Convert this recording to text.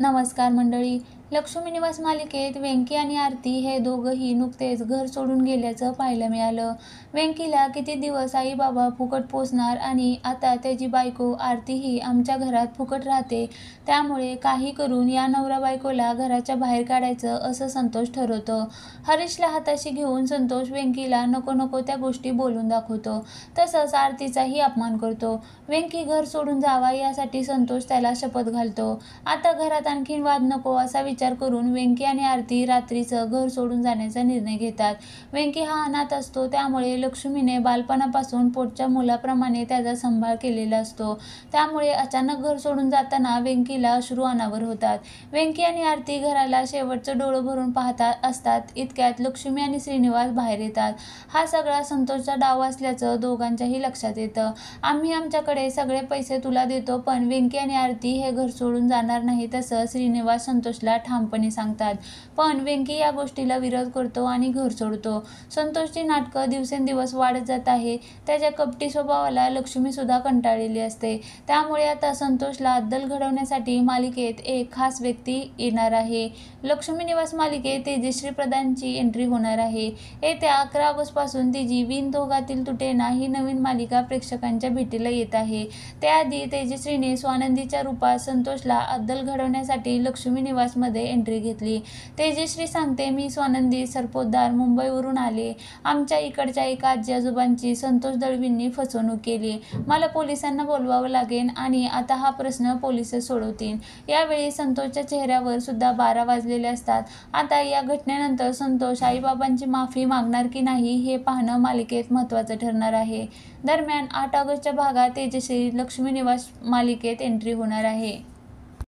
नमस्कार मंडळी. लक्ष्मी निवास मालिकेत वेंकी आणि आरती हे दोघंही नुकतेच घर सोडून गेल्याचं पाहायला मिळालं. वेंकीला किती दिवस आई बाबा फुकट पोसणार आणि आता त्याची बायको आरतीही आमच्या घरात फुकट राहते, त्यामुळे काही करून या नवरा बायकोला घराच्या बाहेर काढायचं असं संतोष ठरवतो. हरीशला हाताशी घेऊन संतोष वेंकीला नको नको त्या गोष्टी बोलून दाखवतो. तसंच आरतीचाही अपमान करतो. वेंकी घर सोडून जावा यासाठी संतोष त्याला शपथ घालतो. आता घरात आणखीन वाद नको असा विचार करून वेंकी आणि आरती रात्रीचं घर सोडून जाण्याचा निर्णय घेतात. वेंकी हा अनाथ असतो, त्यामुळे लक्ष्मीने बालपणापासून पोटच्या मुलाप्रमाणे त्याचा सांभाळ केलेला असतो. त्यामुळे अचानक घर सोडून जाताना वेंकीला अश्रू अनावर होतात. वेंकी आणि आरती घराला शेवटचं डोळं भरून पाहतात असतात इतक्यात लक्ष्मी आणि श्रीनिवास बाहेर येतात. हा सगळा संतोषचा डाव असल्याचं दोघांच्याही लक्षात येतं. आम्ही आमच्याकडे सगळे पैसे तुला देतो, पण वेंकी आणि आरती हे घर सोडून जाणार नाहीत असं श्रीनिवास संतोषला ठामपणे सांगतात. पण वेंकी या गोष्टीला विरोध करतो आणि घर सोडतो. संतोषची नाटकं दिवसेंदिवस वाढत जात आहे. त्याच्या कपटी स्वभावाला लक्ष्मी सुद्धा कंटाळलेली असते. त्यामुळे आता संतोषला अद्दल घडवण्यासाठी मालिकेत एक खास व्यक्ती येणार आहे. लक्ष्मी निवास मालिकेत तेजश्री प्रधानची एंट्री होणार आहे. येत्या 11 ऑगस्ट पासून तिची विण दोघातील तुटेना ही नवीन मालिका प्रेक्षकांच्या भेटीला येत आहे. त्याआधी तेजश्रीने स्वानंदीच्या रूपात संतोषला अद्दल घडवण्यासाठी लक्ष्मी निवासमध्ये एंट्री घेतली. तेजश्री सांगते, मी स्वानंदी सरपोतदार, मुंबईवरून आले. आमच्या इकडच्या एका आजी आजोबांची संतोष दळवींनी फसवणूक केली. मला पोलिसांना बोलवावं लागेल आणि आता हा प्रश्न पोलिसच सोडवतील. यावेळी संतोषच्या चेहऱ्यावर सुद्धा 12 वाजलेले असतात. आता या घटनेनंतर संतोष आईबाबांची माफी मागणार की नाही हे पाहणं मालिकेत महत्त्वाचं ठरणार आहे. दरम्यान 8 ऑगस्टच्या भागात तेजश्री लक्ष्मी निवास मालिकेत एंट्री होणार आहे.